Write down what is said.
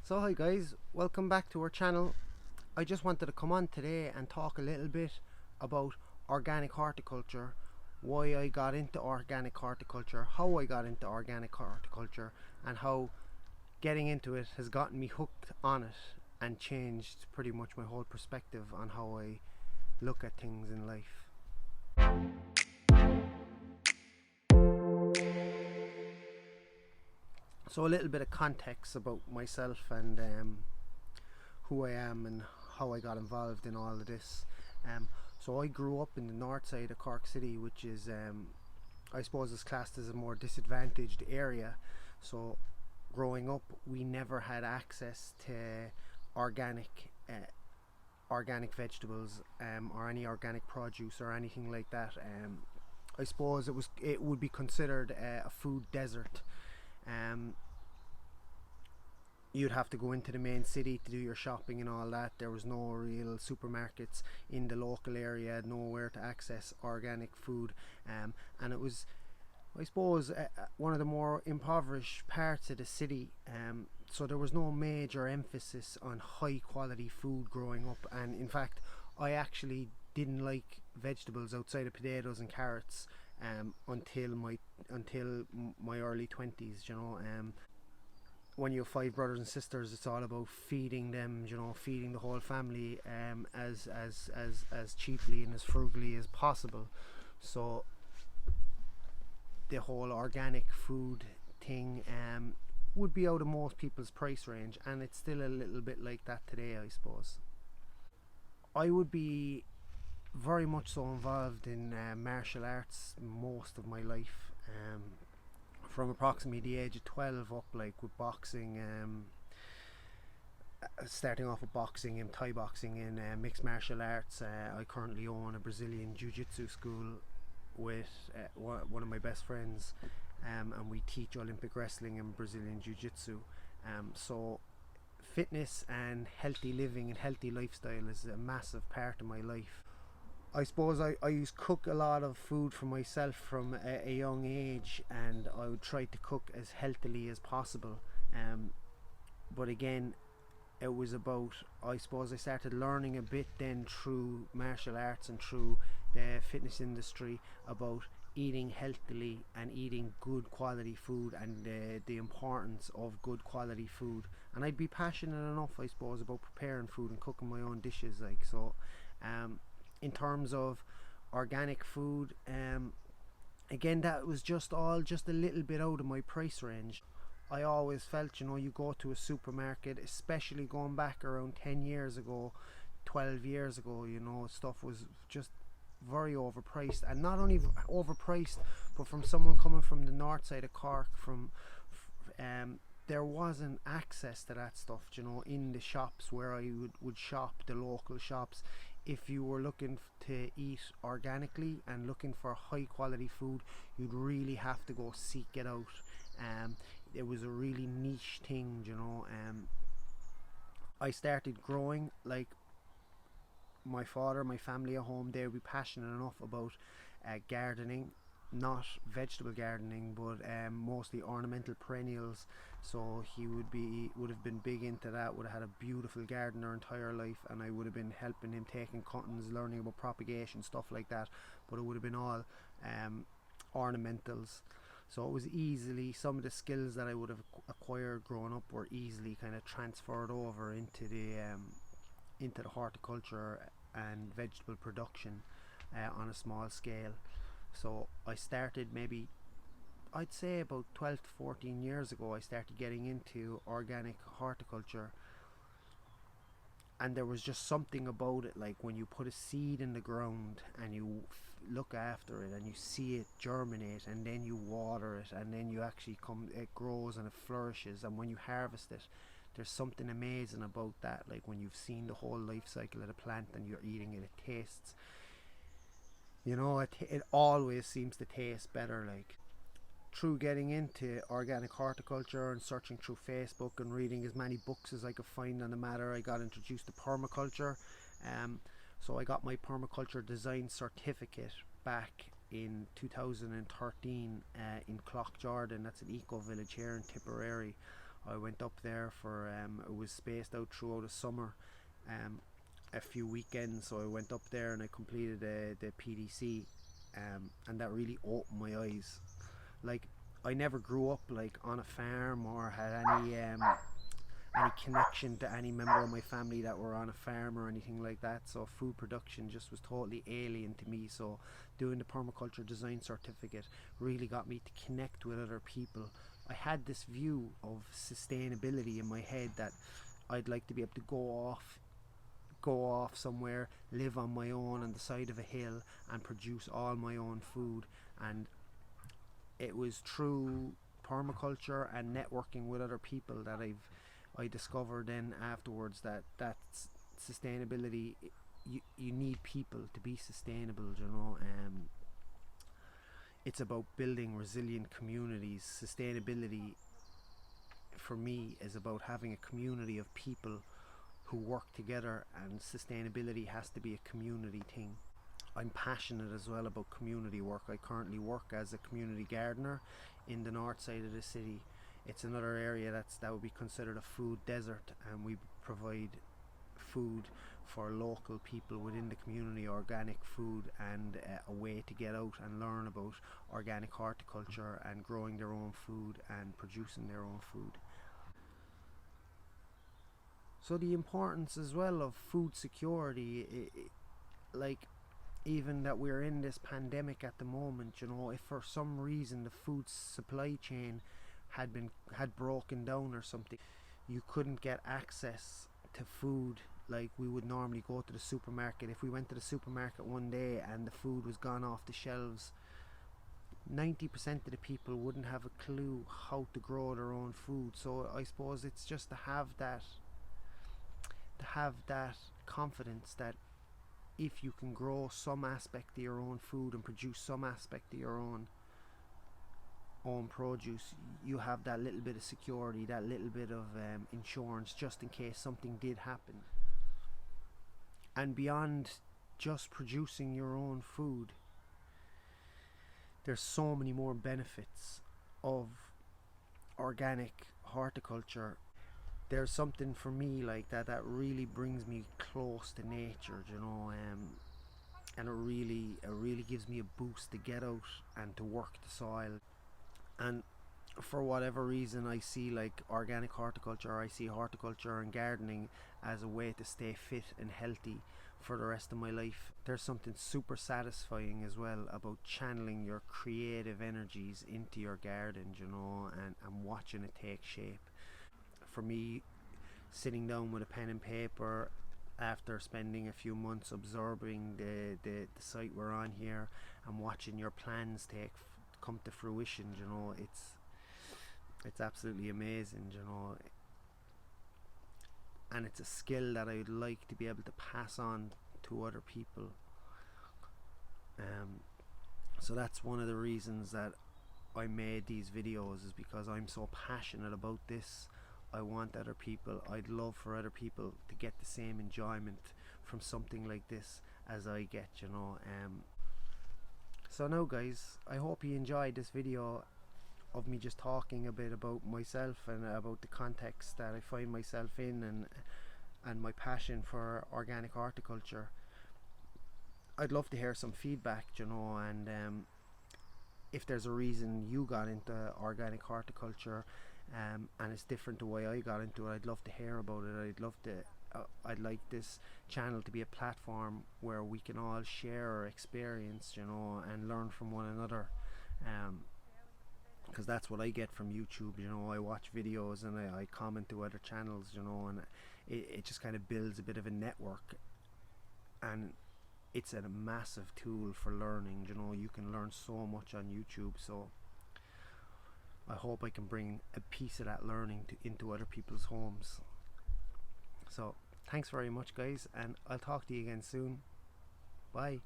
So hi guys, welcome back to our channel. I just wanted to come on today and talk a little bit about organic horticulture, why I got into organic horticulture, how I got into organic horticulture, and how getting into it has gotten me hooked on it and changed pretty much my whole perspective on how I look at things in life. So a little bit of context about myself and who I am and how I got involved in all of this. So I grew up in the north side of Cork City, which is, I suppose, is classed as a more disadvantaged area. So growing up, we never had access to organic, organic vegetables or any organic produce or anything like that. I suppose it would be considered a food desert. Um, you'd have to go into the main city to do your shopping and all that. There was no real supermarkets in the local area, nowhere to access organic food, and it was, I suppose, one of the more impoverished parts of the city. So there was no major emphasis on high quality food growing up, and in fact, I actually didn't like vegetables outside of potatoes and carrots until my early 20s. When you have five brothers and sisters, it's all about feeding them, feeding the whole family as cheaply and as frugally as possible. So the whole organic food thing would be out of most people's price range, and it's still a little bit like that today, I suppose. I would be very much so involved in martial arts most of my life. From approximately the age of 12 up, like with boxing, starting off with boxing and Thai boxing and mixed martial arts. I currently own a Brazilian Jiu-Jitsu school with one of my best friends, and we teach Olympic wrestling and Brazilian Jiu-Jitsu. So fitness and healthy living and healthy lifestyle is a massive part of my life. I suppose I used to cook a lot of food for myself from a young age, and I would try to cook as healthily as possible. But again, it was about, I suppose I started learning a bit then through martial arts and through the fitness industry about eating healthily and eating good quality food, and the importance of good quality food. And I'd be passionate enough, I suppose, about preparing food and cooking my own dishes, like so. In terms of organic food, again, that was just a little bit out of my price range. I always felt, you go to a supermarket, especially going back around 10 years ago, 12 years ago, stuff was just very overpriced. And not only overpriced, but from someone coming from the north side of Cork, there wasn't access to that stuff, in the shops where I would shop, the local shops. If you were looking to eat organically and looking for high quality food, you'd really have to go seek it out. It was a really niche thing. I started growing, like my father, my family at home, they would be passionate enough about gardening, not vegetable gardening, but mostly ornamental perennials. So he would have been big into that, would have had a beautiful garden their entire life, and I would have been helping him, taking cuttings, learning about propagation, stuff like that. But it would have been all ornamentals. So it was easily, some of the skills that I would have acquired growing up were easily kind of transferred over into the horticulture and vegetable production on a small scale. So I started, maybe I'd say about 12 to 14 years ago, I started getting into organic horticulture. And there was just something about it, like when you put a seed in the ground and you look after it and you see it germinate, and then you water it, and then it grows and it flourishes, and when you harvest it, there's something amazing about that. Like when you've seen the whole life cycle of the plant and you're eating it, it tastes, it always seems to taste better. Like, through getting into organic horticulture and searching through Facebook and reading as many books as I could find on the matter, I got introduced to permaculture. So I got my permaculture design certificate back in 2013 in Clough Jordan. That's an eco village here in Tipperary. I went up there for it was spaced out throughout the summer, a few weekends. So I went up there and I completed the PDC, and that really opened my eyes. Like, I never grew up like on a farm or had any connection to any member of my family that were on a farm or anything like that, so food production just was totally alien to me. So doing the permaculture design certificate really got me to connect with other people. I had this view of sustainability in my head, that I'd like to be able to go off somewhere, live on my own on the side of a hill and produce all my own food. And it was through permaculture and networking with other people that I discovered then afterwards that sustainability, you need people to be sustainable, you know. It's about building resilient communities. Sustainability for me is about having a community of people who work together, and sustainability has to be a community thing. I'm passionate as well about community work. I currently work as a community gardener in the north side of the city. It's another area that would be considered a food desert, and we provide food for local people within the community, organic food, and a way to get out and learn about organic horticulture and growing their own food and producing their own food. So the importance as well of food security, like, even that we're in this pandemic at the moment, you know, if for some reason the food supply chain had broken down or something, you couldn't get access to food like we would normally go to the supermarket. If we went to the supermarket one day and the food was gone off the shelves, 90% of the people wouldn't have a clue how to grow their own food. So I suppose it's just to have that confidence that if you can grow some aspect of your own food and produce some aspect of your own produce, you have that little bit of security, that little bit of insurance, just in case something did happen. And beyond just producing your own food, there's so many more benefits of organic horticulture. There's something for me like that really brings me close to nature, you know, and it really gives me a boost to get out and to work the soil. And for whatever reason, I see like organic horticulture, I see horticulture and gardening as a way to stay fit and healthy for the rest of my life. There's something super satisfying as well about channeling your creative energies into your garden, you know, and watching it take shape. For me, sitting down with a pen and paper after spending a few months observing the site we're on here and watching your plans come to fruition, you know, it's absolutely amazing, you know. And it's a skill that I would like to be able to pass on to other people. So that's one of the reasons that I made these videos, is because I'm so passionate about this. I want other people, I'd love for other people to get the same enjoyment from something like this as I get, you know. So now guys, I hope you enjoyed this video of me just talking a bit about myself and about the context that I find myself in, and my passion for organic horticulture. I'd love to hear some feedback, you know, and if there's a reason you got into organic horticulture and it's different the way I got into it, I'd love to hear about it. I'd like this channel to be a platform where we can all share our experience, you know, and learn from one another, because that's what I get from YouTube, you know. I watch videos and I comment to other channels, you know, and it just kind of builds a bit of a network, and it's a massive tool for learning, you know. You can learn so much on YouTube, so I hope I can bring a piece of that learning into other people's homes. So thanks very much guys, and I'll talk to you again soon. Bye.